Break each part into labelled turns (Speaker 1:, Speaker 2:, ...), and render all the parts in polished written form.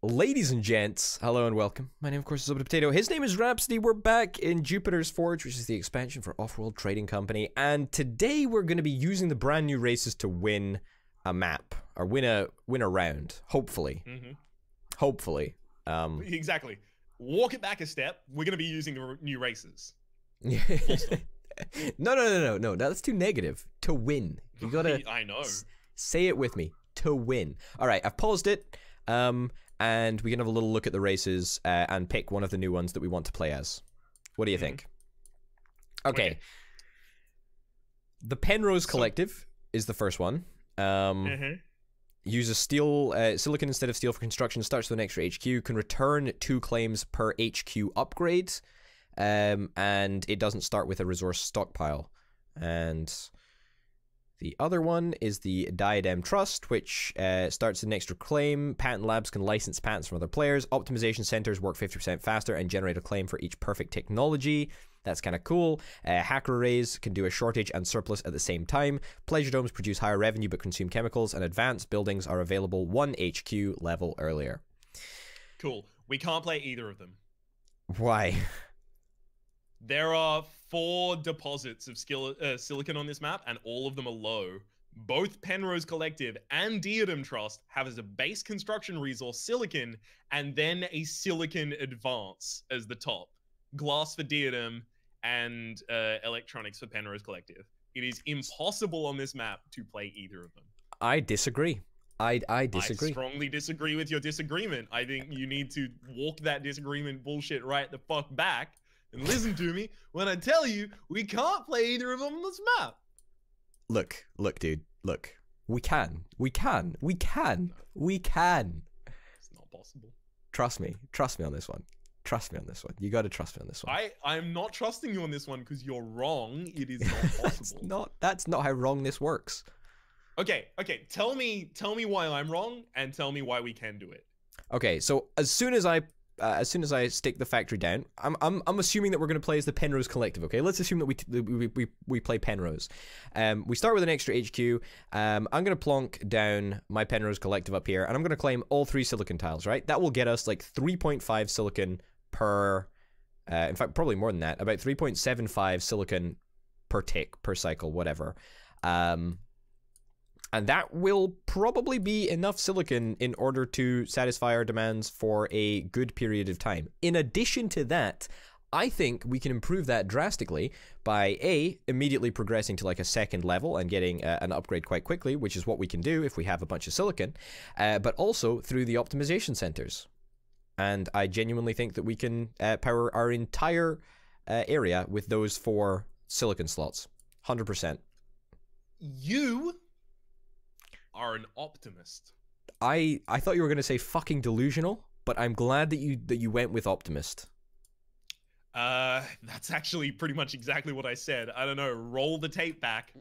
Speaker 1: Ladies and gents, hello and welcome. My name, of course, is Potato. His name is Rhapsody. We're back in Jupiter's Forge, which is the expansion for Offworld Trading Company. And today we're going to be using the brand new races to win a map. Or win a round. Hopefully. Hopefully.
Speaker 2: Exactly. Walk it back a step. We're going to be using the new races.
Speaker 1: No. That's too negative. To win. You gotta...
Speaker 2: I know.
Speaker 1: Say it with me. To win. Alright, I've paused it. And we can have a little look at the races and pick one of the new ones that we want to play as. What do you think? Okay. The Penrose Collective is the first one. Uses steel, silicon instead of steel for construction, starts with an extra HQ, can return 2 claims per HQ upgrade, and it doesn't start with a resource stockpile. And the other one is the Diadem Trust, which starts an extra claim. Patent labs can license patents from other players. Optimization centers work 50% faster and generate a claim for each perfect technology. That's kind of cool. Hacker arrays can do a shortage and surplus at the same time. Pleasure domes produce higher revenue but consume chemicals, and advanced buildings are available 1 HQ level earlier.
Speaker 2: Cool. We can't play either of them.
Speaker 1: Why?
Speaker 2: There are 4 deposits of silicon on this map, and all of them are low. Both Penrose Collective and Diadem Trust have as a base construction resource silicon, and then a silicon advance as the top. Glass for Diadem, and electronics for Penrose Collective. It is impossible on this map to play either of them.
Speaker 1: I disagree. I disagree.
Speaker 2: I strongly disagree with your disagreement. I think you need to walk that disagreement bullshit right the fuck back and listen to me when I tell you we can't play either of them on this map.
Speaker 1: Look, dude, look. We can. It's
Speaker 2: not possible.
Speaker 1: Trust me on this one. Trust me on this one. You gotta trust me on this one.
Speaker 2: I'm not trusting you on this one because you're wrong. It is not possible.
Speaker 1: That's not how wrong this works.
Speaker 2: Okay. Tell me why I'm wrong, and tell me why we can do it. Okay,
Speaker 1: so as soon as I stick the factory down, I'm assuming that we're gonna play as the Penrose Collective. Okay, let's assume that we play Penrose. We start with an extra HQ. I'm gonna plonk down my Penrose Collective up here, and I'm gonna claim all 3 silicon tiles. Right, that will get us like 3.5 silicon per. In fact, probably more than that. About 3.75 silicon per tick per cycle, whatever. And that will probably be enough silicon in order to satisfy our demands for a good period of time. In addition to that, I think we can improve that drastically by immediately progressing to like a 2nd level and getting an upgrade quite quickly, which is what we can do if we have a bunch of silicon, but also through the optimization centers. And I genuinely think that we can power our entire area with those 4 silicon slots. 100%.
Speaker 2: You are an optimist.
Speaker 1: I thought you were going to say fucking delusional, but I'm glad that you went with optimist.
Speaker 2: That's actually pretty much exactly what I said. I don't know, roll the tape back.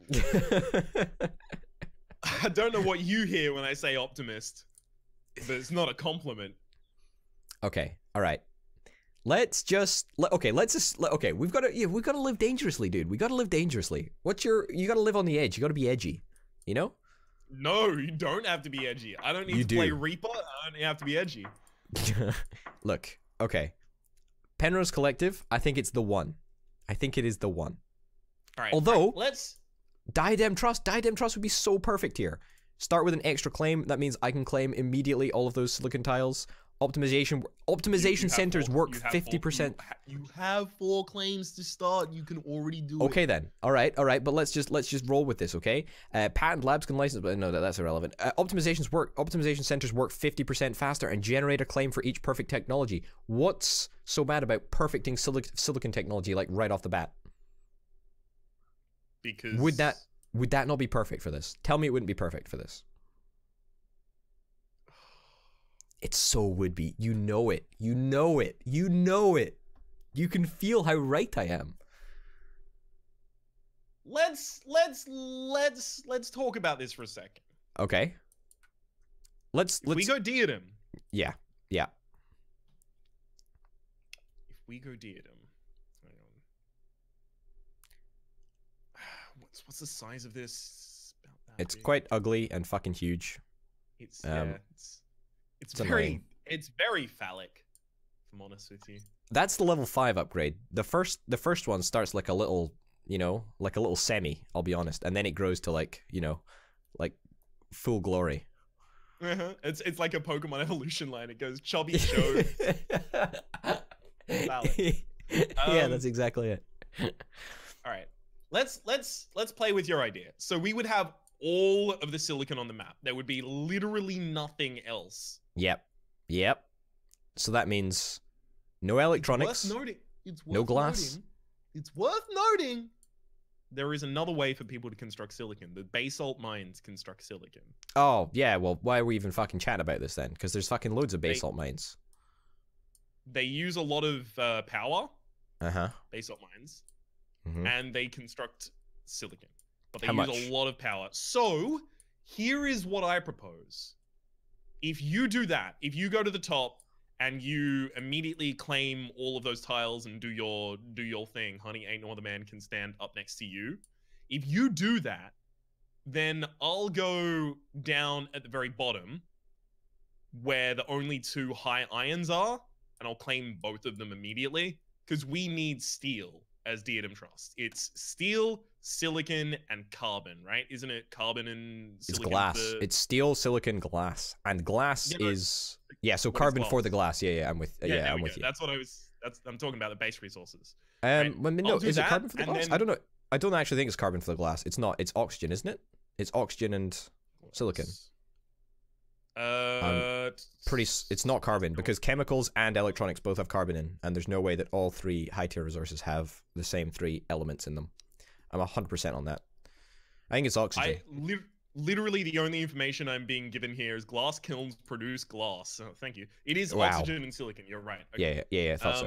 Speaker 2: I don't know what you hear when I say optimist, but it's not a compliment.
Speaker 1: Okay, all right. We've got to live dangerously, dude. We got to live dangerously. You got to live on the edge. You got to be edgy, you know?
Speaker 2: No, you don't have to be edgy. I don't need to play Reaper. I don't have to be edgy.
Speaker 1: Look, okay. Penrose Collective, I think it's the one. I think it is the one.
Speaker 2: All right.
Speaker 1: Although,
Speaker 2: let's...
Speaker 1: Diadem Trust would be so perfect here. Start with an extra claim. That means I can claim immediately all of those silicon tiles. Optimization centers work 50%.
Speaker 2: You have 4 claims to start. You can already do it.
Speaker 1: Okay then. All right. But let's just roll with this, okay? Patent labs can license, but no, that's irrelevant. Optimization centers work 50% faster and generate a claim for each perfect technology. What's so bad about perfecting silicon technology like right off the bat?
Speaker 2: Because
Speaker 1: would that not be perfect for this? Tell me it wouldn't be perfect for this. It so would be. You know it. You know it. You know it. You can feel how right I am.
Speaker 2: Let's talk about this for a second.
Speaker 1: Okay. Let's
Speaker 2: we go Diadem.
Speaker 1: Yeah.
Speaker 2: If we go Diadem. Hang on. What's the size of this? About that
Speaker 1: it's
Speaker 2: big.
Speaker 1: Quite ugly and fucking huge.
Speaker 2: It's very It's very phallic, if I'm honest with you.
Speaker 1: That's the level 5 upgrade. The first one starts like a little, you know, like a little semi, I'll be honest, and then it grows to like, you know, like full glory.
Speaker 2: It's like a Pokemon evolution line. It goes chubby show.
Speaker 1: Yeah, that's exactly it.
Speaker 2: All right. Let's play with your idea. So we would have all of the silicon on the map. There would be literally nothing else.
Speaker 1: Yep. So that means no electronics. No glass.
Speaker 2: It's worth noting. There is another way for people to construct silicon. The basalt mines construct silicon.
Speaker 1: Oh, yeah, well, why are we even fucking chatting about this then? Because there's fucking loads of basalt mines.
Speaker 2: They use a lot of power. Basalt mines. And they construct silicon. But they use a lot of power. So, here is what I propose. If you do that, if you go to the top and you immediately claim all of those tiles and do your thing, honey, ain't no other man can stand up next to you. If you do that, then I'll go down at the very bottom where the only 2 high irons are, and I'll claim both of them immediately, because we need steel as Diadem Trust. It's steel, silicon, and carbon, right? Isn't it carbon and silicon?
Speaker 1: It's glass. It's steel, silicon, glass. And glass is... Yeah, so carbon for the glass. Yeah, I'm with, I'm with you.
Speaker 2: That's what I'm talking about, the base resources.
Speaker 1: Right? No, is it carbon for the glass? I don't know. I don't actually think it's carbon for the glass. It's not. It's oxygen, isn't it? It's oxygen and silicon. It's not carbon, because chemicals and electronics both have carbon in, and there's no way that all 3 high-tier resources have the same 3 elements in them. I'm 100% on that. I think it's oxygen.
Speaker 2: Literally, the only information I'm being given here is glass kilns produce glass. Oh, thank you. It is oxygen and silicon. You're right. Okay.
Speaker 1: Yeah, I thought so.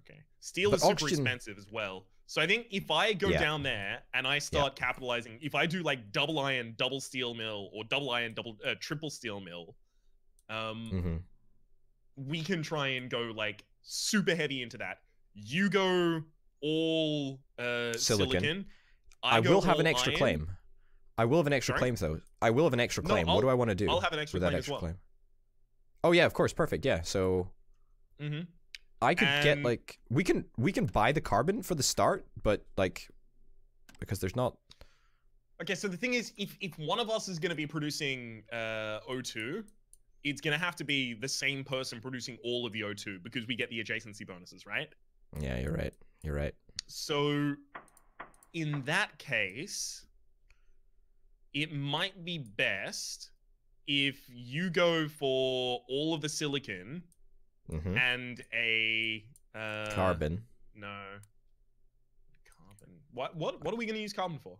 Speaker 2: Okay. Steel is super expensive as well. So I think if I go down there and I start capitalizing, if I do like double iron, double steel mill, or double iron, triple steel mill, we can try and go like super heavy into that. You go all silicon.
Speaker 1: I will have an extra claim. I will have an extra claim, though. I will have an extra claim. What do I want to do?
Speaker 2: I'll have an extra claim as well.
Speaker 1: Oh yeah, of course, perfect. Yeah, so I could get like we can buy the carbon for the start, but like because there's not.
Speaker 2: Okay, so the thing is, if one of us is going to be producing O2, it's going to have to be the same person producing all of the O2 because we get the adjacency bonuses, right?
Speaker 1: Yeah, you're right. You're right.
Speaker 2: So in that case, it might be best if you go for all of the silicon and a
Speaker 1: carbon.
Speaker 2: No. Carbon. What are we going to use carbon for?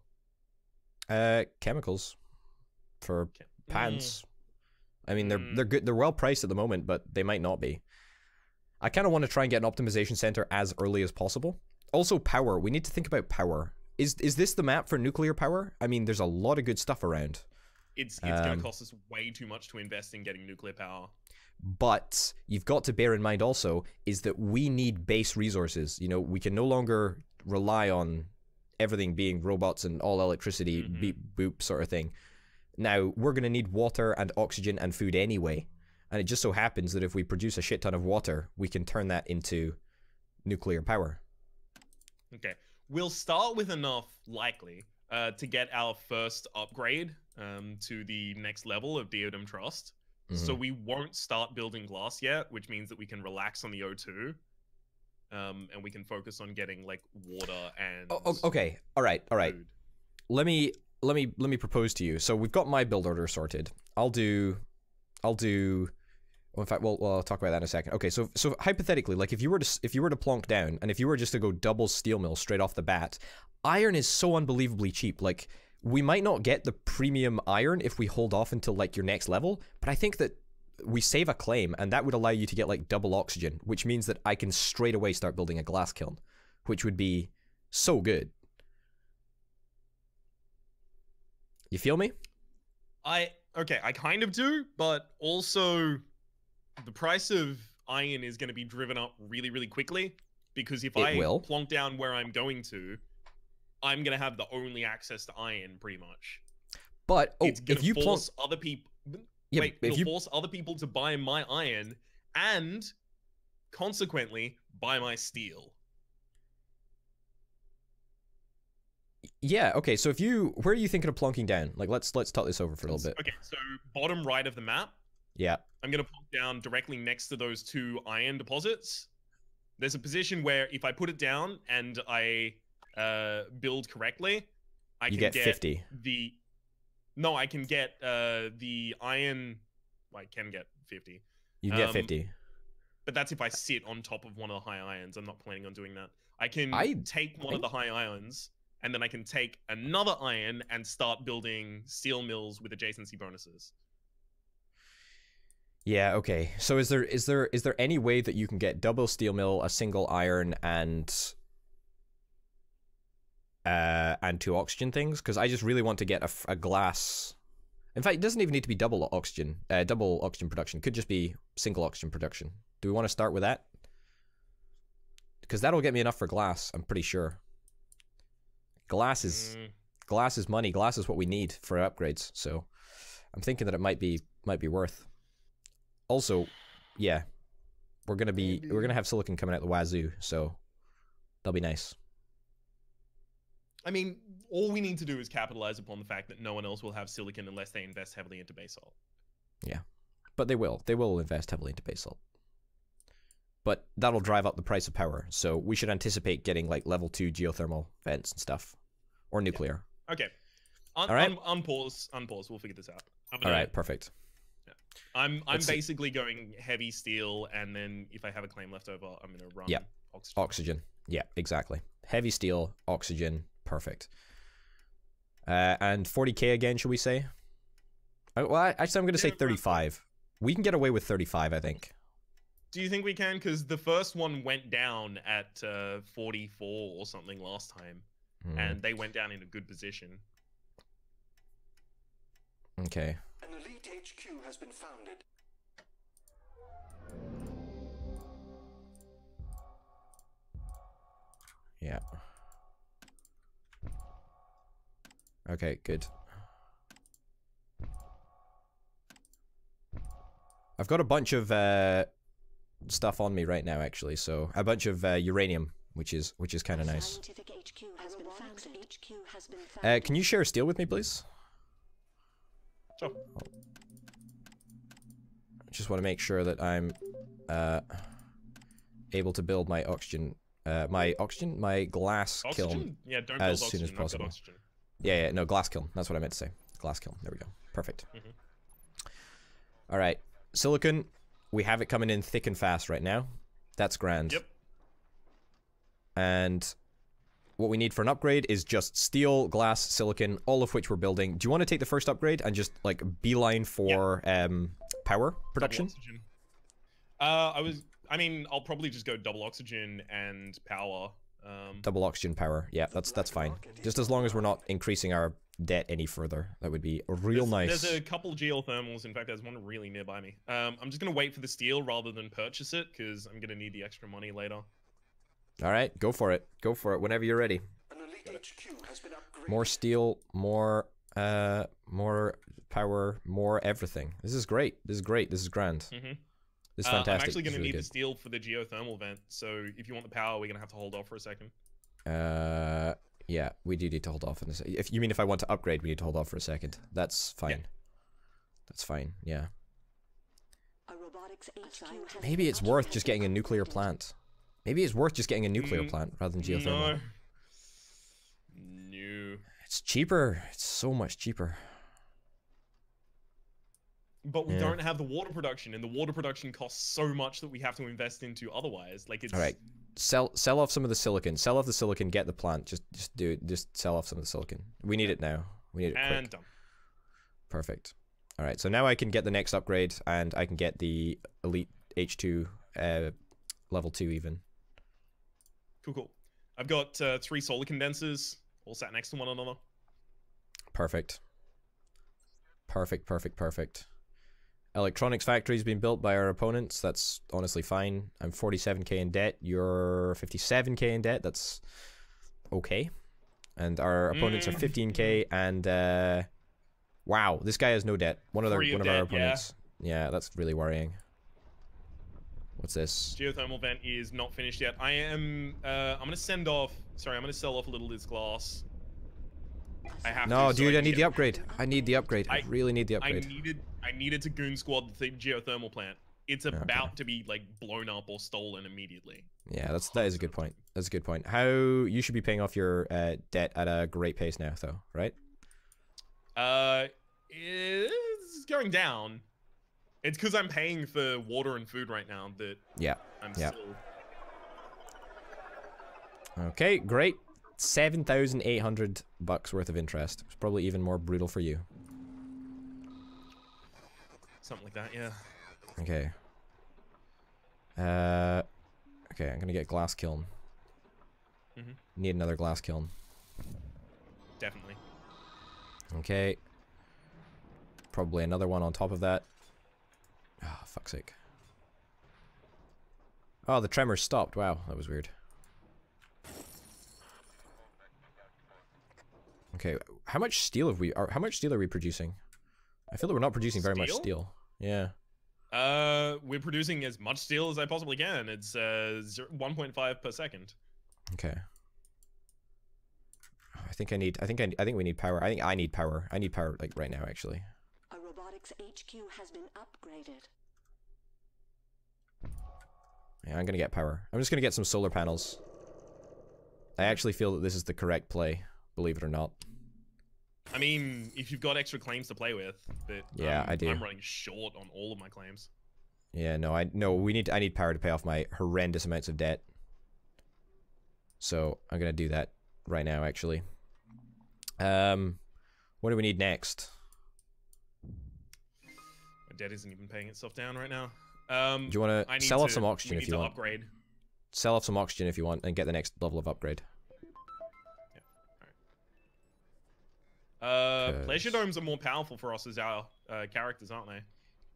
Speaker 1: Chemicals for patents. I mean, they're good. They're well priced at the moment, but they might not be. I kind of want to try and get an optimization center as early as possible. Also, power. We need to think about power. Is this the map for nuclear power? I mean, there's a lot of good stuff around.
Speaker 2: It's going to cost us way too much to invest in getting nuclear power.
Speaker 1: But you've got to bear in mind also is that we need base resources. You know, we can no longer rely on everything being robots and all electricity, beep boop sort of thing. Now, we're going to need water and oxygen and food anyway. And it just so happens that if we produce a shit ton of water, we can turn that into nuclear power.
Speaker 2: Okay. We'll start with enough, likely, to get our first upgrade to the next level of Diadem Trust. So we won't start building glass yet, which means that we can relax on the O2. And we can focus on getting, like, water and
Speaker 1: okay. All right.
Speaker 2: Food.
Speaker 1: Let me propose to you. So we've got my build order sorted. I'll do well, in fact, I'll talk about that in a second. Okay, so hypothetically, like if you were to plonk down, and if you were just to go double steel mill straight off the bat, iron is so unbelievably cheap. Like, we might not get the premium iron if we hold off until like your next level, but I think that we save a claim, and that would allow you to get like double oxygen, which means that I can straight away start building a glass kiln, which would be so good. You feel me?
Speaker 2: Okay, I kind of do, but also the price of iron is going to be driven up really, really quickly, because if I plonk down where I'm going to, I'm going to have the only access to iron, pretty much.
Speaker 1: But,
Speaker 2: it's going to force other people...
Speaker 1: Yeah,
Speaker 2: Wait, it'll force other people to buy my iron and consequently buy my steel.
Speaker 1: Yeah, okay, so if you... Where are you thinking of plonking down? Like, let's talk this over for a little bit.
Speaker 2: Okay, so bottom right of the map.
Speaker 1: Yeah.
Speaker 2: I'm going to plonk down directly next to those 2 iron deposits. There's a position where if I put it down and I build correctly, I can get
Speaker 1: 50.
Speaker 2: No, I can get the iron... I can get 50.
Speaker 1: You get 50.
Speaker 2: But that's if I sit on top of one of the high irons. I'm not planning on doing that. I can take one of the high irons, and then I can take another iron and start building steel mills with adjacency bonuses.
Speaker 1: Yeah, okay. So is there any way that you can get double steel mill, a single iron, and 2 oxygen things? Because I just really want to get a glass. In fact, it doesn't even need to be double oxygen production. It could just be single oxygen production. Do we want to start with that? Because that'll get me enough for glass, I'm pretty sure. Glass is money. Glass is what we need for upgrades. So I'm thinking that it might be worth. Also, yeah, we're gonna have silicon coming out the wazoo, so that'll be nice.
Speaker 2: I mean, all we need to do is capitalize upon the fact that no one else will have silicon unless they invest heavily into basalt.
Speaker 1: Yeah, but they will. They will invest heavily into basalt. But that'll drive up the price of power, so we should anticipate getting like level 2 geothermal vents and stuff, or nuclear.
Speaker 2: Yeah. Okay. All
Speaker 1: right.
Speaker 2: Unpause. We'll figure this out.
Speaker 1: All right. Perfect.
Speaker 2: Yeah. I'm basically going heavy steel, and then if I have a claim left over, I'm gonna run oxygen. Yeah, exactly. Heavy steel, oxygen, perfect. And 40k again, should we say? Well, actually, I'm gonna say 35. We can get away with 35, I think. Do you think we can? Because the first one went down at 44 or something last time, and they went down in a good position.
Speaker 1: Okay.
Speaker 3: An elite HQ has been founded.
Speaker 1: Yeah. Okay, good. I've got a bunch of stuff on me right now, actually. So a bunch of uranium, which is kind of nice. Can you share steel with me, please?
Speaker 2: Sure.
Speaker 1: Just want to make sure that I'm able to build my oxygen, my glass kiln as soon as possible. Yeah, no, glass kiln. That's what I meant to say. Glass kiln. There we go. Perfect. All right, silicon. We have it coming in thick and fast right now. That's grand.
Speaker 2: Yep.
Speaker 1: And what we need for an upgrade is just steel, glass, silicon, all of which we're building. Do you want to take the first upgrade and just like beeline for power production?
Speaker 2: I mean, I'll probably just go double oxygen and power.
Speaker 1: Double oxygen power. Yeah, that's fine. Just as long as we're not increasing our debt any further, that would be real nice.
Speaker 2: There's a couple geothermals. In fact, there's one really nearby me. I'm just gonna wait for the steel rather than purchase it because I'm gonna need the extra money later.
Speaker 1: All right, go for it. Go for it whenever you're ready. More steel, more power, more everything. This is great. This is great. This is grand. This is fantastic.
Speaker 2: I'm actually going to
Speaker 1: really
Speaker 2: need the steel for the geothermal vent, so if you want the power, we're going to have to hold off for a second.
Speaker 1: Yeah, we do need to hold off on this. If you mean if I want to upgrade, we need to hold off for a second. That's fine. Yeah. That's fine, yeah. Maybe it's worth just getting a nuclear plant. Maybe it's worth just getting a nuclear plant rather than geothermal.
Speaker 2: No.
Speaker 1: It's cheaper. It's so much cheaper.
Speaker 2: But we don't have the water production, and the water production costs so much that we have to invest into otherwise. Like it's...
Speaker 1: All right, sell off some of the silicon. Sell off the silicon. Get the plant. Just do it. Just sell off some of the silicon. We need it now. We need it quick.
Speaker 2: And done.
Speaker 1: Perfect. All right, so now I can get the next upgrade, and I can get the elite H2 level 2 even.
Speaker 2: Cool. I've got 3 solar condensers all sat next to one another.
Speaker 1: Perfect. Perfect. Electronics factory's been built by our opponents. That's honestly fine. I'm 47k in debt. You're 57k in debt. That's okay. And our opponents are 15k and Wow, this guy has no debt. One of our
Speaker 2: debt,
Speaker 1: opponents. Yeah, that's really worrying. What's this?
Speaker 2: Geothermal vent is not finished yet. I'm gonna send off. Sorry, I'm gonna sell off a little of this glass. I have
Speaker 1: No,
Speaker 2: to. So
Speaker 1: dude, I
Speaker 2: can
Speaker 1: need
Speaker 2: get-
Speaker 1: the upgrade. I need the upgrade. I really need the upgrade.
Speaker 2: I needed to goon squad the geothermal plant. It's about to be like blown up or stolen immediately.
Speaker 1: Yeah, that is a good point. That's a good point. How you should be paying off your debt at a great pace now, though, right?
Speaker 2: It's going down. It's because I'm paying for water and food right now that I'm still.
Speaker 1: Okay, great. $7,800 worth of interest. It's probably even more brutal for you.
Speaker 2: Something like that, yeah.
Speaker 1: Okay. Okay, I'm gonna get glass kiln. Need another glass kiln.
Speaker 2: Definitely.
Speaker 1: Okay. Probably another one on top of that. Ah, oh, fuck's sake. Oh, the tremor stopped. Wow, that was weird. Okay, how much steel have we? How much steel are we producing? I feel that we're not producing very much steel. Yeah.
Speaker 2: We're producing as much steel as I possibly can. It's 1.5 per second.
Speaker 1: Okay. I think we need power. I think I need power. I need power like right now, actually.
Speaker 3: A robotics HQ has been upgraded.
Speaker 1: Yeah, I'm gonna get power. I'm just gonna get some solar panels. I actually feel that this is the correct play, believe it or not.
Speaker 2: I mean, if you've got extra claims to play with, but
Speaker 1: yeah, I do.
Speaker 2: I'm running short on all of my claims.
Speaker 1: Yeah, no, I need power to pay off my horrendous amounts of debt. So I'm gonna do that right now, actually. What do we need next?
Speaker 2: My debt isn't even paying itself down right now.
Speaker 1: Do you want to sell off some oxygen if you want?
Speaker 2: Upgrade.
Speaker 1: Sell off some oxygen if you want, and get the next level of upgrade.
Speaker 2: Pleasure domes are more powerful for us as our characters, aren't they?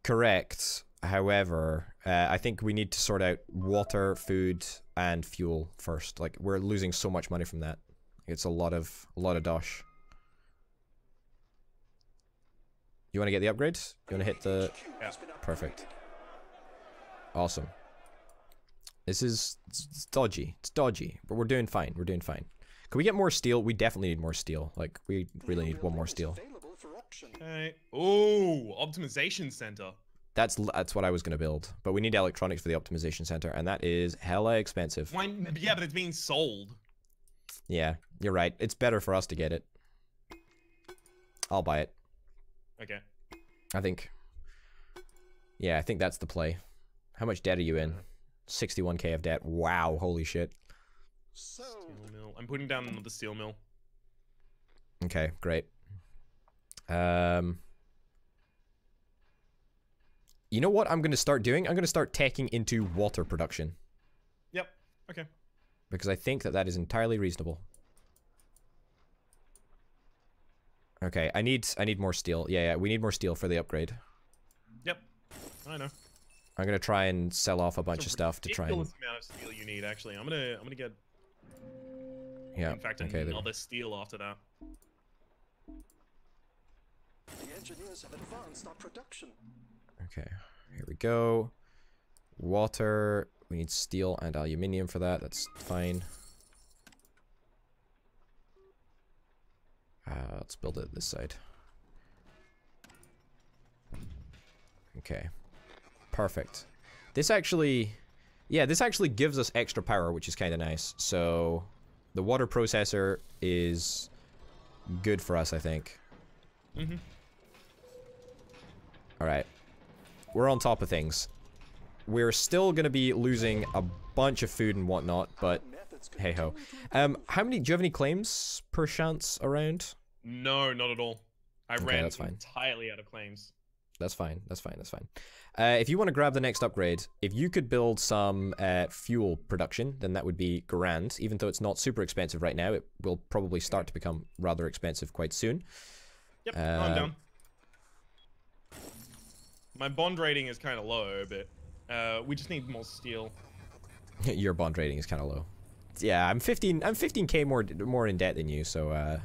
Speaker 1: Correct. However, I think we need to sort out water, food, and fuel first. Like, we're losing so much money from that. It's a lot of dosh. You want to get the upgrades? You want to hit the...
Speaker 2: Yeah.
Speaker 1: Perfect. Awesome. This is... It's dodgy. It's dodgy. But we're doing fine. We're doing fine. Can we get more steel? We definitely need more steel. Like, we really need one more steel.
Speaker 2: Okay. Ooh, optimization center.
Speaker 1: That's what I was going to build. But we need electronics for the optimization center, and that is hella expensive.
Speaker 2: Why? Yeah, but it's being sold.
Speaker 1: Yeah, you're right. It's better for us to get it. I'll buy it.
Speaker 2: Okay.
Speaker 1: I think... Yeah, I think that's the play. How much debt are you in? 61k of debt. Wow, holy shit.
Speaker 2: Steel mill. I'm putting down another steel mill.
Speaker 1: Okay, great. You know what I'm going to start doing? I'm going to start teching into water production.
Speaker 2: Yep. Okay.
Speaker 1: Because I think that is entirely reasonable. Okay, I need more steel. Yeah, we need more steel for the upgrade.
Speaker 2: Yep. I know.
Speaker 1: I'm going to try and sell off a bunch of stuff to try and...
Speaker 2: ridiculous amount of steel you need, actually. I'm gonna get...
Speaker 1: Yeah,
Speaker 2: in fact,
Speaker 1: okay,
Speaker 2: another steel after that.
Speaker 3: The engineers have advanced our production.
Speaker 1: Okay, here we go. Water. We need steel and aluminium for that. That's fine. Let's build it this side. Okay. Perfect. This actually... Yeah, this actually gives us extra power, which is kind of nice. So, the water processor is good for us, I think.
Speaker 2: Mm-hmm.
Speaker 1: Alright. We're on top of things. We're still going to be losing a bunch of food and whatnot, but hey-ho. How many... Do you have any claims, per chance, around?
Speaker 2: No, not at all. I ran
Speaker 1: that's fine.
Speaker 2: entirely out of claims.
Speaker 1: That's fine. That's fine. That's fine. If you want to grab the next upgrade, if you could build some fuel production, then that would be grand. Even though it's not super expensive right now, it will probably start to become rather expensive quite soon.
Speaker 2: Yep, I'm down. My bond rating is kind of low, but we just need more steel.
Speaker 1: Your bond rating is kind of low. Yeah, I'm 15k more in debt than you, so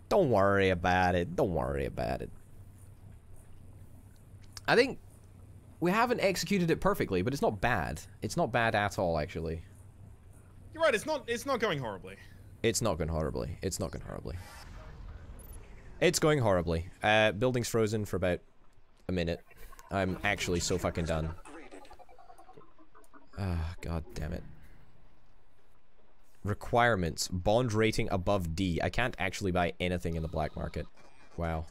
Speaker 1: Don't worry about it. Don't worry about it. I think we haven't executed it perfectly, but it's not bad. It's not bad at all, actually.
Speaker 2: You're right. It's not going horribly.
Speaker 1: It's not going horribly. It's not going horribly. It's going horribly. Building's frozen for about a minute. I'm actually so fucking done. Ah, god damn it. Requirements. Bond rating above D. I can't actually buy anything in the black market. Wow.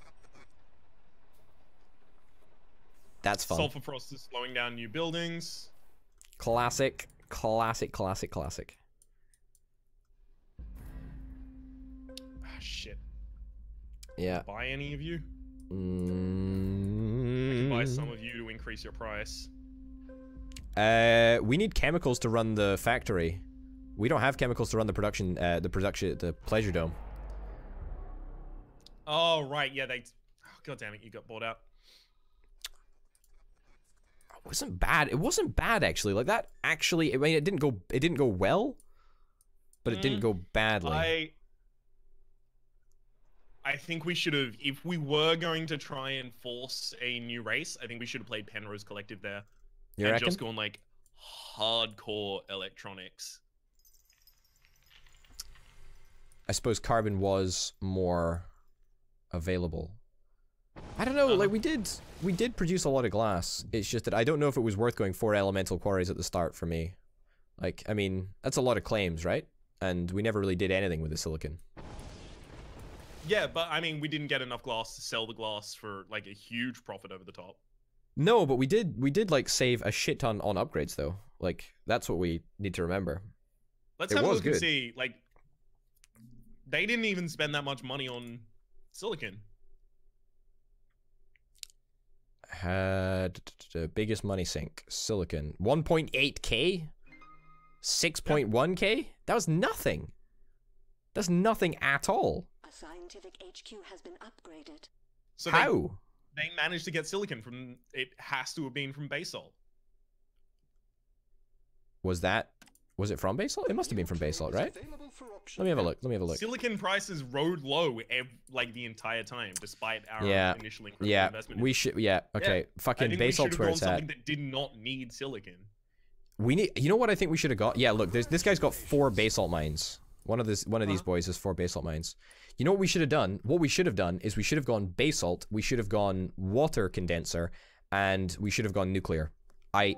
Speaker 1: That's fun.
Speaker 2: Sulfur frost is slowing down new buildings.
Speaker 1: Classic. Classic, classic, classic.
Speaker 2: Ah, shit.
Speaker 1: Yeah.
Speaker 2: Buy any of you? I can buy some of you to increase your price.
Speaker 1: We need chemicals to run the factory. We don't have chemicals to run the the pleasure dome.
Speaker 2: Oh, right. Yeah, they... Oh, god damn it, you got bought out.
Speaker 1: It wasn't bad. It wasn't bad, actually. Like, that actually... I mean, it didn't go well, but it didn't go badly.
Speaker 2: I think we should have... If we were going to try and force a new race, I think we should have played Penrose Collective there.
Speaker 1: You reckon?
Speaker 2: Just gone, like, hardcore electronics.
Speaker 1: I suppose carbon was more available. I don't know, like we did produce a lot of glass. It's just that I don't know if it was worth going 4 elemental quarries at the start for me. Like, I mean, that's a lot of claims, right? And we never really did anything with the silicon.
Speaker 2: Yeah, but I mean, we didn't get enough glass to sell the glass for like a huge profit over the top.
Speaker 1: No, but we did like save a shit ton on upgrades though. Like, that's what we need to remember.
Speaker 2: Let's have a look and see, like, they didn't even spend that much money on silicon.
Speaker 1: Had the biggest money sink. Silicon. 1.8k? 6.1k? That was nothing. That's nothing at all.
Speaker 4: A scientific HQ has been upgraded.
Speaker 2: So
Speaker 1: how?
Speaker 2: They managed to get silicon from... It has to have been from basalt.
Speaker 1: Was it from basalt? It must have been from basalt, right? Let me have a look. Let me have a look.
Speaker 2: Silicon prices rode low like the entire time, despite our initial incredible investment.
Speaker 1: We should. Yeah. Okay. Fucking basalt's where it's at.
Speaker 2: Something that did not need silicon.
Speaker 1: We need. You know what I think we should have got? Yeah. Look, this guy's got 4 basalt mines. One of these boys has 4 basalt mines. You know what we should have done? What we should have done is we should have gone basalt. We should have gone water condenser, and we should have gone nuclear. I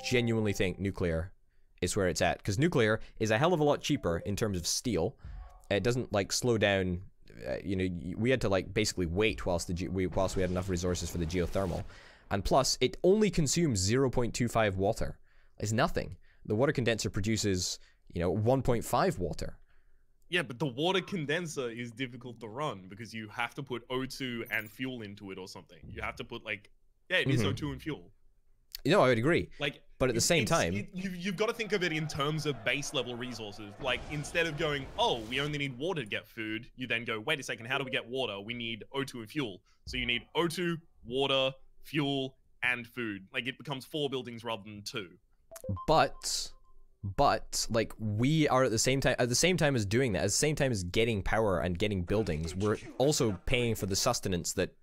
Speaker 1: genuinely think nuclear is where it's at, because nuclear is a hell of a lot cheaper in terms of steel. It doesn't like slow down. You know, we had to like basically wait whilst we had enough resources for the geothermal, and plus it only consumes 0.25 water. It's nothing. The water condenser produces, you know, 1.5 water.
Speaker 2: Yeah, but the water condenser is difficult to run because you have to put O2 and fuel into it or something. You have to put like, yeah, it is O2 and fuel.
Speaker 1: You know, I would agree.
Speaker 2: Like,
Speaker 1: but at the same time,
Speaker 2: you've got to think of it in terms of base level resources. Like, instead of going, oh, we only need water to get food, you then go, wait a second, how do we get water? We need O2 and fuel. So you need O2, water, fuel, and food. Like, it becomes 4 buildings rather than 2.
Speaker 1: But like, we are at the same time as doing that, at the same time as getting power and getting buildings, we're also paying for the sustenance that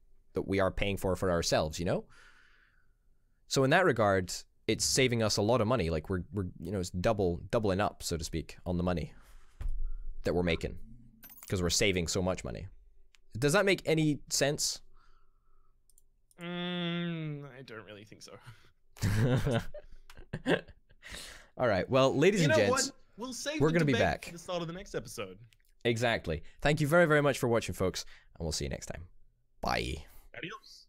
Speaker 1: we are paying for ourselves, you know? So in that regard, it's saving us a lot of money. Like, we're you know, it's doubling up, so to speak, on the money that we're making, because we're saving so much money. Does that make any sense?
Speaker 2: I don't really think so.
Speaker 1: All right. Well, ladies and gents, we're going to be back
Speaker 2: at the start of the next episode.
Speaker 1: Exactly. Thank you very, very much for watching, folks, and we'll see you next time. Bye.
Speaker 2: Adios.